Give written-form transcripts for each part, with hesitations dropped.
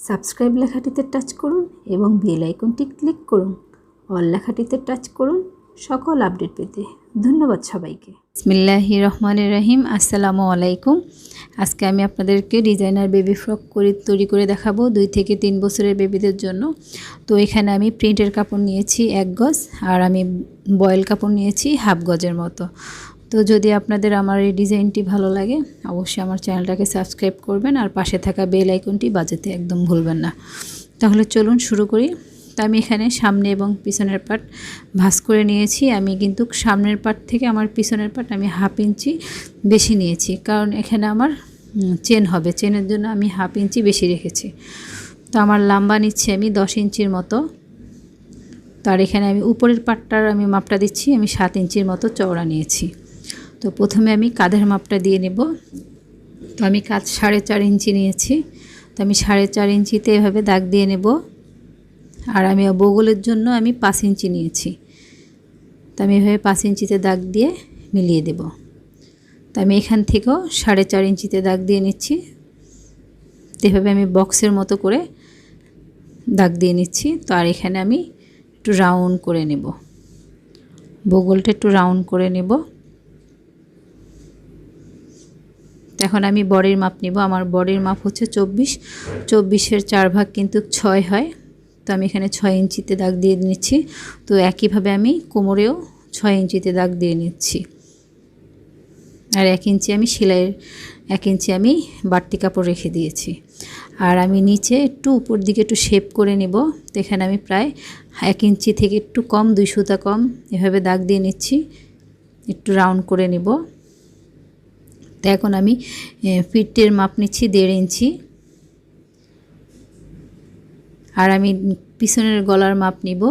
Subscribe লেখাটিতে touch করুন এবং bell আইকনটি ক্লিক করুন। অল লেখাটিতে টাচ করুন সকল আপডেট পেতে। ধন্যবাদ সবাইকে। বিসমিল্লাহির রহমানির রহিম। আসসালামু আলাইকুম। আজকে আমি আপনাদেরকে ডিজাইনার বেবি ফ্রক তৈরি করে দেখাবো 2 থেকে 3 বছরের বেবিদের জন্য। তো এখানে আমি প্রিন্টের কাপড় নিয়েছি 1 গজ, আর আমি বয়েল কাপড় নিয়েছি হাফ গজের মতো। তো যদি আপনাদের আমার এই ডিজাইনটি ভালো লাগে অবশ্যই আমার চ্যানেলটাকে সাবস্ক্রাইব করবেন, আর পাশে থাকা বেল আইকনটি বাজাতে একদম ভুলবেন না। তাহলে চলুন শুরু করি। তো আমি এখানে সামনে এবং পিছনের পার্ট ভাঁজ করে নিয়েছি। আমি কিন্তু সামনের পার্ট থেকে আমার পিছনের পার্ট আমি হাফ ইঞ্চি বেশি নিয়েছি, কারণ এখানে আমার চেন হবে, চেনের জন্য আমি হাফ ইঞ্চি বেশি রেখেছি। তো আমার লম্বা নিচ্ছি আমি 10 ইঞ্চির মতো। তার এখানে আমি উপরের পার্টটার আমি মাপটা দিচ্ছি, আমি 7 ইঞ্চির মতো চওড়া নিয়েছি। তো প্রথমে আমি কাঁধের মাপটা দিয়ে নেব। তো আমি কাঁধ 4.5 ইঞ্চি নিয়েছি। তো আমি 4.5 ইঞ্চিতে এভাবে দাগ দিয়ে নেব। আর আমি বগলের জন্য আমি 5 ইঞ্চি নিয়েছি। তো আমি এভাবে 5 ইঞ্চিতে দাগ দিয়ে মিলিয়ে দেব। তো আমি এখান থেকেও 4.5 ইঞ্চিতে দাগ দিয়ে নিচ্ছি। তো এভাবে আমি বক্সের মতো করে দাগ দিয়ে নিচ্ছি। তো আর এখানে আমি একটু রাউন্ড করে নেব, বগলটা একটু রাউন্ড করে নেব। এখন আমি বডির মাপ নিব। আমার বডির মাপ হচ্ছে 24, 24-এর 4 ভাগ কিন্তু 6 হয়। তো আমি এখানে 6 ইঞ্চিতে দাগ দিয়ে নিচ্ছি। তো একইভাবে আমি কোমরেও 6 ইঞ্চিতে দাগ দিয়ে নিচ্ছি। আর 1 ইঞ্চি আমি সেলাইয়ের 1 ইঞ্চি আমি বাড়তি কাপড় রেখে দিয়েছি। আর আমি নিচে একটু উপর দিকে একটু শেপ করে নেব। তো এখানে আমি প্রায় 1 ইঞ্চি থেকে একটু কম, 2 সুতা কম এভাবে দাগ দিয়ে নিচ্ছি, একটু রাউন্ড করে নেব। তো এখন আমি ফিটের মাপ নিচ্ছি 1.5 ইঞ্চি। আর আমি পিছনের গলার মাপ নিব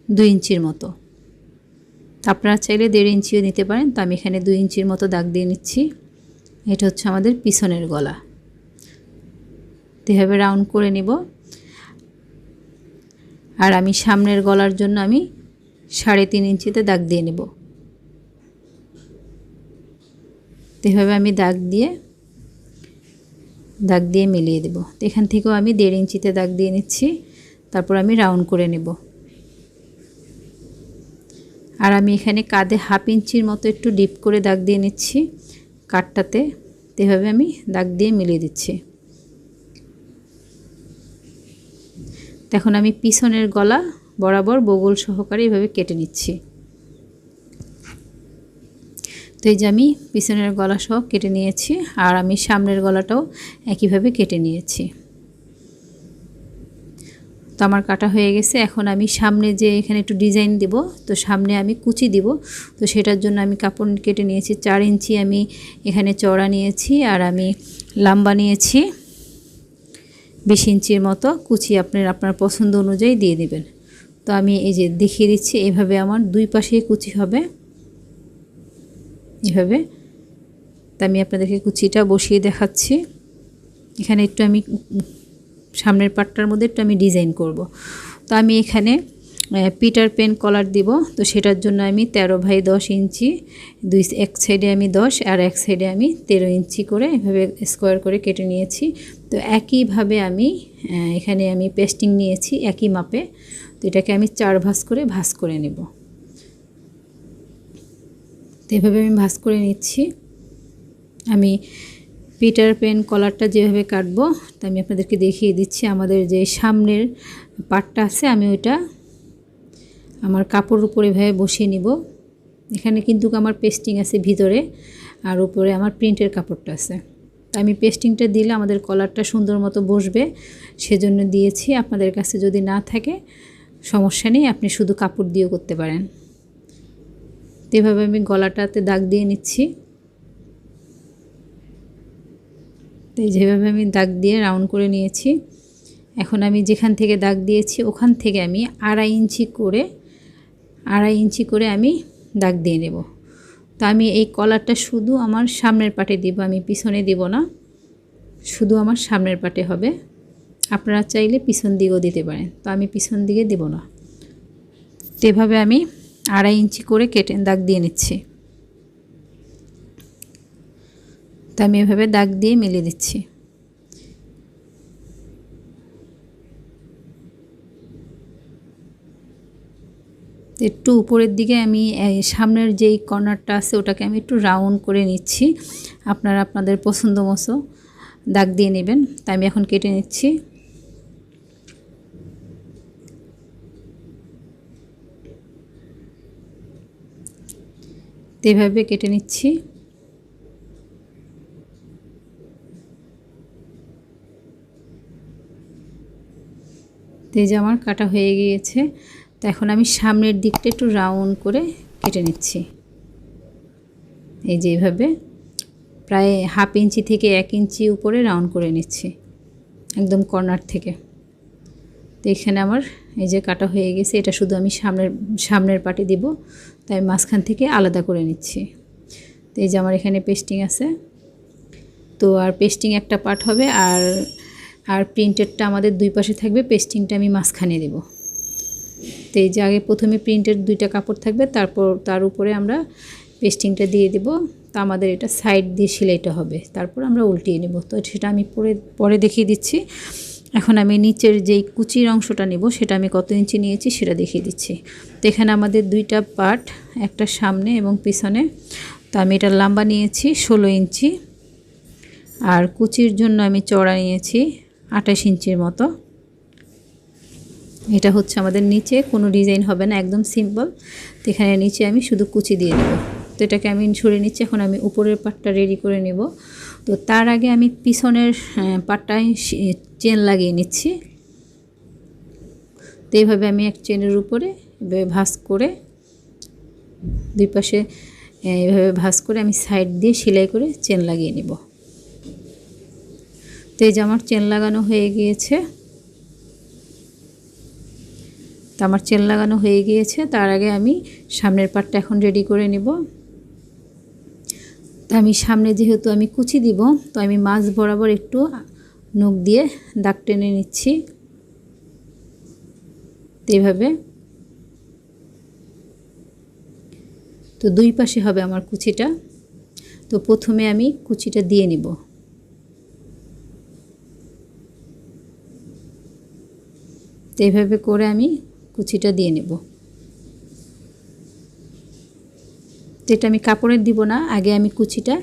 2 ইঞ্চির মতো। আপনারা চাইলে 1.5 ইঞ্চিও নিতে পারেন। তো আমি এখানে 2 ইঞ্চির মতো দাগ দিয়ে নিচ্ছি। এটা হচ্ছে আমাদের পিছনের গলা। তো এভাবে রাউন্ড করে নিব। আর আমি সামনের গলার জন্য আমি 3.5 ইঞ্চিতে দাগ দিয়ে নেব। তো এভাবে আমি দাগ দিয়ে মিলিয়ে দেব। তো এখান থেকেও আমি 1.5 ইঞ্চিতে দাগ দিয়ে নিচ্ছি। তারপর আমি রাউন্ড করে নেব। আর আমি এখানে কাঁধে হাফ ইঞ্চির মতো একটু ডিপ করে দাগ দিয়ে নিচ্ছি কাটটাতে। তো এভাবে আমি দাগ দিয়ে মিলিয়ে দিচ্ছি। এখন আমি পিছনের গলা বরাবর বগল সহকারে এভাবে কেটে নিচ্ছি। তো এই যে আমি পিছনের গলা সহ কেটে নিয়েছি, আর আমি সামনের গলাটাও একইভাবে কেটে নিয়েছি। তো আমার কাটা হয়ে গেছে। এখন আমি সামনে যে এখানে একটু ডিজাইন দেব, তো সামনে আমি কুচি দিব। তো সেটার জন্য আমি কাপড় কেটে নিয়েছি 4 ইঞ্চি আমি এখানে চওড়া নিয়েছি, আর আমি লম্বা নিয়েছি 20 ইঞ্চির মতো। কুচি আপনার পছন্দ অনুযায়ী দিয়ে দিবেন। তো আমি এই যে দেখিয়ে দিচ্ছি, এভাবে আমার 2 পাশেই কুচি হবে এভাবে। তা আমি আপনাদেরকে কুচিটা বসিয়ে দেখাচ্ছি। এখানে একটু আমি সামনের পাটটার মধ্যে একটু আমি ডিজাইন করব। তো আমি এখানে পিটার পেন কলার দিব। তো সেটার জন্য আমি 13/10 ইঞ্চি, এক সাইডে আমি 10 আর এক সাইডে আমি 13 ইঞ্চি করে এভাবে স্কোয়ার করে কেটে নিয়েছি। তো একইভাবে আমি এখানে আমি পেস্টিং নিয়েছি একই মাপে। তো এটাকে আমি 4 ভাঁজ করে নেব। তো এভাবে আমি ভাঁজ করে নিচ্ছি। আমি পিটার পেন কলারটা যেভাবে কাটবো তা আমি আপনাদেরকে দেখিয়ে দিচ্ছি। আমাদের যে সামনের পাটটা আছে আমি ওইটা আমার কাপড়ের উপরে এভাবে বসিয়ে নিব। এখানে কিন্তু আমার পেস্টিং আছে ভিতরে, আর উপরে আমার প্রিন্টের কাপড়টা আছে। আমি পেস্টিংটা দিলে আমাদের কলারটা সুন্দর মতো বসবে, সেজন্য দিয়েছি। আপনাদের কাছে যদি না থাকে সমস্যা নেই, আপনি শুধু কাপড় দিয়েও করতে পারেন। তো এভাবে আমি গলাটাতে দাগ দিয়ে নিচ্ছি। তো যেভাবে আমি দাগ দিয়ে রাউন্ড করে নিয়েছি। এখন আমি যেখান থেকে দাগ দিয়েছি ওখান থেকে আমি 2.5 ইঞ্চি করে আমি দাগ দিয়ে নেব। তো আমি এই কলারটা শুধু আমার সামনের পাটে দিব, আমি পিছনে দিব না, শুধু আমার সামনের পাটে হবে। আপনারা চাইলে পিছন দিকেও দিতে পারেন। তো আমি পিছন দিকে দেব না। তো এভাবে আমি 2.5 ইঞ্চি করে কেটে দাগ দিয়ে নিচ্ছি। তো আমি এভাবে দাগ দিয়ে মিলিয়ে দিচ্ছি। একটু উপরের দিকে আমি সামনের যেই কর্নারটা আছে ওটাকে আমি একটু রাউন্ড করে নিচ্ছি। আপনারা আপনাদের পছন্দ মতো দাগ দিয়ে নেবেন। তাই আমি এখন কেটে নিচ্ছি। এভাবে কেটে নিচ্ছি। এই যে আমার কাটা হয়ে গিয়েছে। তো এখন আমি সামনের দিকটা একটু রাউন্ড করে কেটে নিচ্ছি। এই যে এইভাবে প্রায় হাফ ইঞ্চি থেকে 1 ইঞ্চি উপরে রাউন্ড করে নিচ্ছি একদম কর্নার থেকে। তো এখানে আমার এই যে কাটা হয়ে গেছে। এটা শুধু আমি সামনের পাটে দিব, তাই মাঝখান থেকে আলাদা করে নিচ্ছি। তো এই যে আমার এখানে পেস্টিং আছে। তো আর পেস্টিং একটা পার্ট হবে, আর প্রিন্টেডটা আমাদের দুই পাশে থাকবে, পেস্টিংটা আমি মাঝখানে দেব। তো এই যে আগে প্রথমে প্রিন্টের 2টা কাপড় থাকবে, তারপর তার উপরে আমরা পেস্টিংটা দিয়ে দেব। তো আমাদের এটা সাইড দিয়ে সেলাইটা হবে, তারপর আমরা উল্টিয়ে নেব। তো সেটা আমি পরে দেখিয়ে দিচ্ছি। এখন আমি নিচের যেই কুচির অংশটা নেব সেটা আমি কত ইঞ্চি নিয়েছি সেটা দেখিয়ে দিচ্ছি। তো এখানে আমাদের 2টা পার্ট, একটা সামনে এবং পিছনে। তো আমি এটা লম্বা নিয়েছি 16 ইঞ্চি, আর কুচির জন্য আমি চওড়া নিয়েছি 28 ইঞ্চির মতো। এটা হচ্ছে আমাদের নিচে, কোনো ডিজাইন হবে না, একদম সিম্পল। তো এখানে নিচে আমি শুধু কুচি দিয়ে নেব। তো এটাকে আমি সরিয়ে নিচ্ছি। এখন আমি উপরের পাটটা রেডি করে নেব। তো তার আগে আমি পিছনের পাটটায় চেন লাগিয়ে নিচ্ছি। তো এইভাবে আমি এক চেনের উপরে এভাবে ভাঁজ করে, দুই পাশে এইভাবে ভাঁজ করে আমি সাইড দিয়ে সেলাই করে চেন লাগিয়ে নেব। তো এই যে আমার চেন লাগানো হয়ে গিয়েছে। তো আমার চেন লাগানো হয়ে গিয়েছে। তার আগে আমি সামনের পাটটা এখন রেডি করে নেব। তো আমি সামনে যেহেতু আমি কুচি দিব, তো আমি মাঝ বরাবর একটু নখ দিয়ে দাগ টেনে নিচ্ছি। তো এইভাবে, তো দুই পাশে হবে আমার কুচিটা। তো প্রথমে আমি কুচিটা দিয়ে নিব। তো এইভাবে করে আমি কুচিটা দিয়ে নেব। তো এটা আমি কাপড়ের দিব না, আগে আমি কুচিটা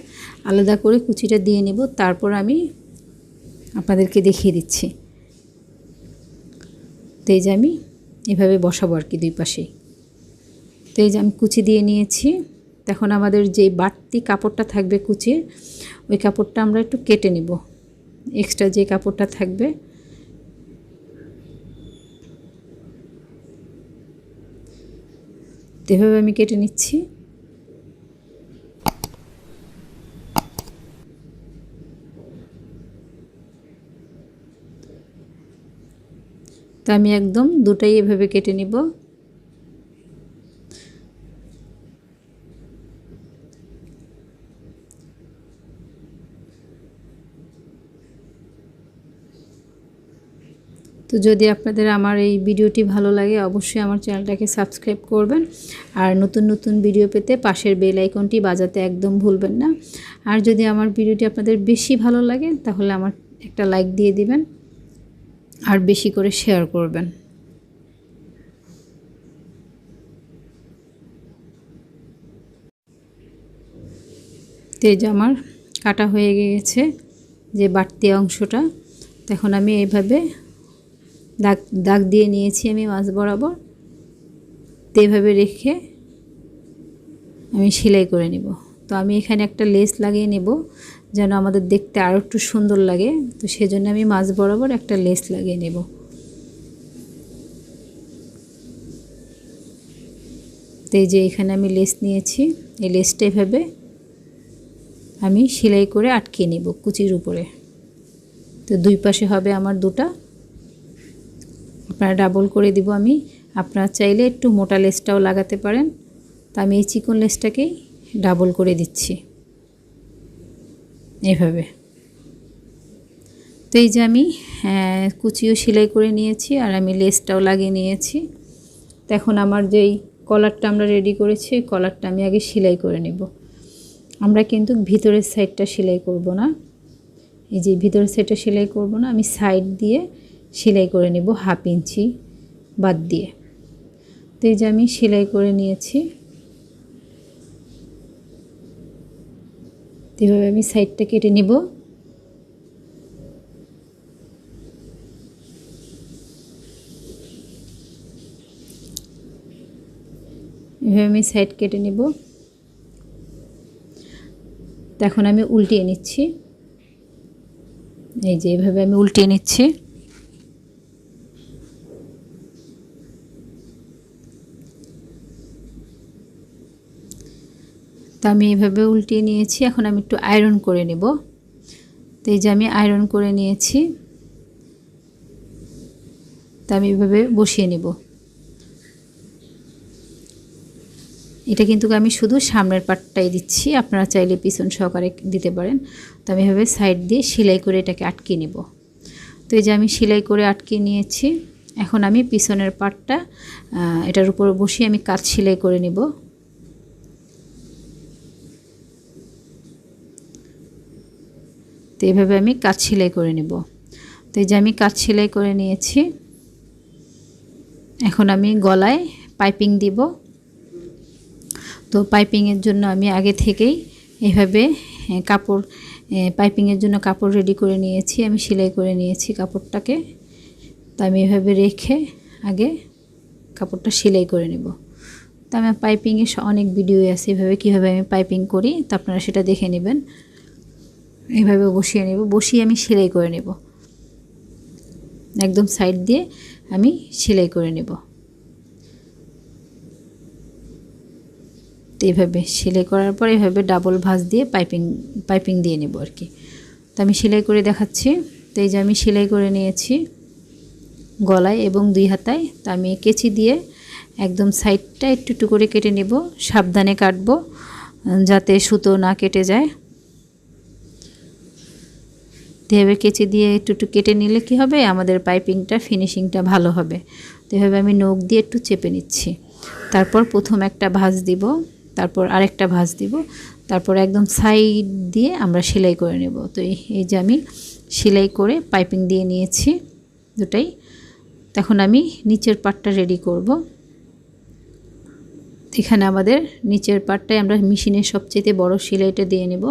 আলাদা করে কুচিটা দিয়ে নেব, তারপর আমি আপনাদেরকে দেখিয়ে দিচ্ছি। তো এই যে আমি এভাবে বসাবো আর কি দুই পাশেই। তো এই যে আমি কুচি দিয়ে নিয়েছি। এখন আমাদের যে বাড়তি কাপড়টা থাকবে কুচির, ওই কাপড়টা আমরা একটু কেটে নিব, এক্সট্রা যে কাপড়টা থাকবে। এভাবে আমি কেটে নিচ্ছি। তো আমি একদম দুটাই এভাবে কেটে নিব। তো যদি আপনাদের আমার এই ভিডিওটি ভালো লাগে, অবশ্যই আমার চ্যানেলটাকে সাবস্ক্রাইব করবেন। আর নতুন নতুন ভিডিও পেতে পাশের বেল আইকনটি বাজাতে একদম ভুলবেন না। আর যদি আমার ভিডিওটি আপনাদের বেশি ভালো লাগে, তাহলে আমার একটা লাইক দিয়ে দিবেন আর বেশি করে শেয়ার করবেন। তো এই যে আমার কাটা হয়ে গিয়েছে যে বাড়তি অংশটা। এখন আমি এইভাবে দাগ দিয়ে নিয়েছি আমি মাঝ বরাবর। তো এইভাবে রেখে আমি সেলাই করে নেব। তো আমি এখানে একটা লেস লাগিয়ে নেব, যেন আমাদের দেখতে আরও একটু সুন্দর লাগে। তো সেজন্য আমি মাঝ বরাবর একটা লেস লাগিয়ে নেব। তো এই যে এখানে আমি লেস নিয়েছি, এই লেসটা এভাবে আমি সেলাই করে আটকে নেব কুচির উপরে। তো দুই পাশে হবে আমার দুটা, আপনারা ডাবল করে দিব আমি। আপনারা চাইলে একটু মোটা লেসটাও লাগাতে পারেন। তো আমি এই চিকন লেসটাকেই ডাবল করে দিচ্ছি এভাবে। তো এই যে আমি কুচিও সেলাই করে নিয়েছি, আর আমি লেসটাও লাগিয়ে নিয়েছি। তো এখন আমার যেই কলারটা আমরা রেডি করেছি, কলারটা আমি আগে সেলাই করে নেব। আমরা কিন্তু ভিতরের সাইডটা সেলাই করব না, এই যে ভিতরের সাইডটা সেলাই করব না, আমি সাইড দিয়ে সেলাই করে নেব হাফ ইঞ্চি বাদ দিয়ে। তো এই যে আমি সেলাই করে নিয়েছি। এভাবে আমি সাইডটা কেটে নিব। এভাবে আমি সাইড কেটে নিব। তো এখন আমি উল্টিয়ে নিচ্ছি। এই যে এভাবে আমি উল্টিয়ে নিচ্ছি। তো আমি এভাবে উল্টিয়ে নিয়েছি। এখন আমি একটু আয়রন করে নেব। তো এই যে আমি আয়রন করে নিয়েছি। তো আমি এভাবে বসিয়ে নেব। এটা কিন্তু আমি শুধু সামনের পার্টটাই দিচ্ছি, আপনারা চাইলে পিছন সহকারে দিতে পারেন। তো আমি এভাবে সাইড দিয়ে সেলাই করে এটাকে আটকে নেব। তো এই যে আমি সেলাই করে আটকে নিয়েছি। এখন আমি পিছনের পার্টটা এটার উপর বসিয়ে আমি কাঁচ সেলাই করে নেব। তো এইভাবে আমি কাঁচ সেলাই করে নেব। তো এই যে আমি কাঁচ সেলাই করে নিয়েছি। এখন আমি গলায় পাইপিং দিব। তো পাইপিংয়ের জন্য আমি আগে থেকেই এভাবে কাপড় পাইপিংয়ের জন্য কাপড় রেডি করে নিয়েছি। আমি সেলাই করে নিয়েছি কাপড়টাকে। তো আমি এভাবে রেখে আগে কাপড়টা সেলাই করে নেব। তো আমি পাইপিংয়ে অনেক ভিডিও আছে এভাবে কীভাবে আমি পাইপিং করি, তো আপনারা সেটা দেখে নেবেন। এইভাবে বসিয়ে নেব, বসিয়ে আমি সেলাই করে নেব। একদম সাইড দিয়ে আমি সেলাই করে নেব। তো এইভাবে সেলাই করার পর এভাবে ডাবল ভাঁজ দিয়ে পাইপিং দিয়ে নেব আর কি। তো আমি সেলাই করে দেখাচ্ছি। তো এই যে আমি সেলাই করে নিয়েছি গলায় এবং 2 হাতায়। তো আমি কেচি দিয়ে একদম সাইডটা একটু একটু করে কেটে নেব। সাবধানে কাটবো যাতে সুতো না কেটে যায়। এভাবে কেচি দিয়ে একটু একটু কেটে নিলে কি হবে, আমাদের পাইপিংটা ফিনিশিংটা ভালো হবে। তো এভাবে আমি নখ দিয়ে একটু চেপে নিচ্ছি। তারপর প্রথম একটা ভাঁজ দিব, তারপর আরেকটা ভাঁজ দিব, তারপর একদম সাইড দিয়ে আমরা সেলাই করে নেব। তো এই যে আমি সেলাই করে পাইপিং দিয়ে নিয়েছি দুটাই। তখন আমি নিচের পার্টটা রেডি করব। এখানে আমাদের নিচের পার্টটাই আমরা মেশিনের সবচেয়ে বড় সেলাইটা দিয়ে নেব।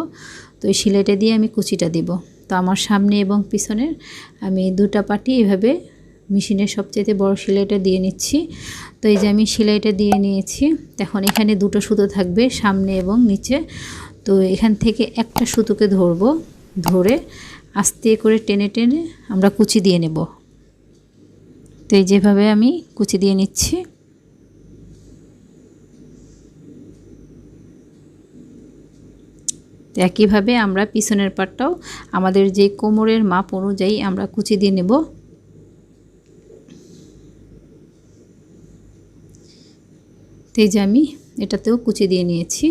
তো এই সেলাইটা দিয়ে আমি কুচিটা দিব। তো আমার সামনে এবং পিছনের আমি দুটা পার্টই এভাবে মেশিনের সবচেয়ে বড় সেলাইটা দিয়ে নিচ্ছি। তো এই যে আমি সেলাইটা দিয়ে নিয়েছি। এখন এখানে দুটো সুতো থাকবে সামনে এবং নিচে। তো এখান থেকে একটা সুতোকে ধরব, ধরে আস্তে করে টেনে টেনে আমরা কুচি দিয়ে নেব। তো এই যেভাবে আমি কুচি দিয়ে নিচ্ছি। একইভাবে আমরা পিছনের পাটটাও আমাদের যে কোমরের মাপ অনুযায়ী আমরা কুচি দিয়ে নেব। তো এই যে আমি এটাতেও কুচি দিয়ে নিয়েছি।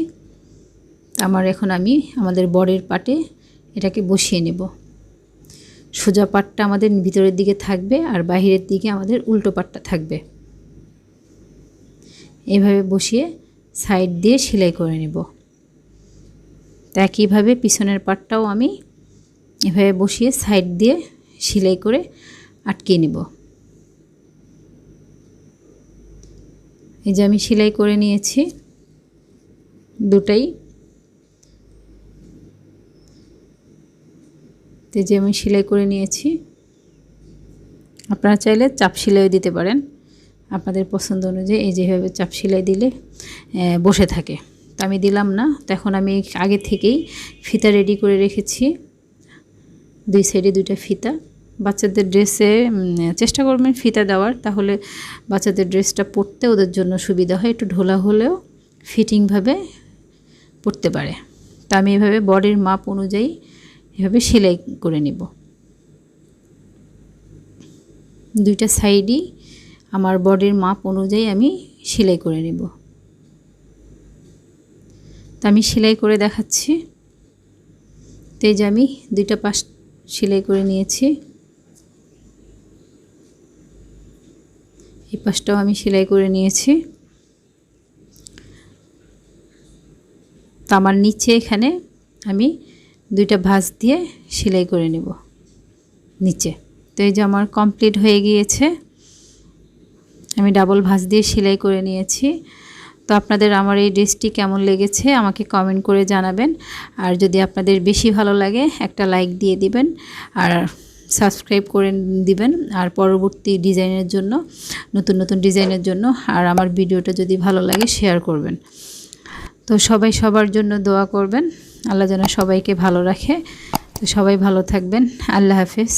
এখন আমি আমাদের বডির পাটে এটাকে বসিয়ে নেব। সোজা পাটটা আমাদের ভিতরের দিকে থাকবে আর বাহিরের দিকে আমাদের উল্টো পাটটা থাকবে। এইভাবে বসিয়ে সাইড দিয়ে সেলাই করে নেব। একইভাবে পিছনের পাটটাও আমি এভাবে বসিয়ে সাইড দিয়ে সেলাই করে আটকে নেব। এই যে আমি সেলাই করে নিয়েছি দুটাই। এই যে আমি সেলাই করে নিয়েছি। আপনারা চাইলে চাপ সেলাইও দিতে পারেন আপনাদের পছন্দ অনুযায়ী। এই যেভাবে চাপ সেলাই দিলে বসে থাকে, তো আমি দিলাম না। তো এখন আমি আগে থেকেই ফিতা রেডি করে রেখেছি, 2 সাইডে 2টা ফিতা। বাচ্চাদের ড্রেসে চেষ্টা করবেন ফিতা দেওয়ার, তাহলে বাচ্চাদের ড্রেসটা পরতে ওদের জন্য সুবিধা হয়, একটু ঢোলা হলেও ফিটিংভাবে পরতে পারে। তো আমি এভাবে বডির মাপ অনুযায়ী এভাবে সেলাই করে নেব। 2টা সাইডই আমার বডির মাপ অনুযায়ী আমি সেলাই করে নেব। তো আমি সেলাই করে দেখাচ্ছি। তো এই যে আমি 2টা পাশ সেলাই করে নিয়েছি। এই পাশটাও আমি সেলাই করে নিয়েছি। তো আমার নিচে এখানে আমি 2টা ভাঁজ দিয়ে সেলাই করে নেব নিচে। তো এই যে আমার কমপ্লিট হয়ে গিয়েছে। আমি ডাবল ভাঁজ দিয়ে সেলাই করে নিয়েছি। তো আপনাদের আমার এই ড্রেসটি কেমন লেগেছে আমাকে কমেন্ট করে জানাবেন। আর যদি আপনাদের বেশি ভালো লাগে একটা লাইক দিয়ে দিবেন আর সাবস্ক্রাইব করে দিবেন। আর পরবর্তী ডিজাইনের জন্য, নতুন নতুন ডিজাইনের জন্য আর আমার ভিডিওটা যদি ভালো লাগে শেয়ার করবেন। তো সবাই সবার জন্য দোয়া করবেন, আল্লাহ যেন সবাইকে ভালো রাখে। তো সবাই ভালো থাকবেন, আল্লাহ হাফেজ।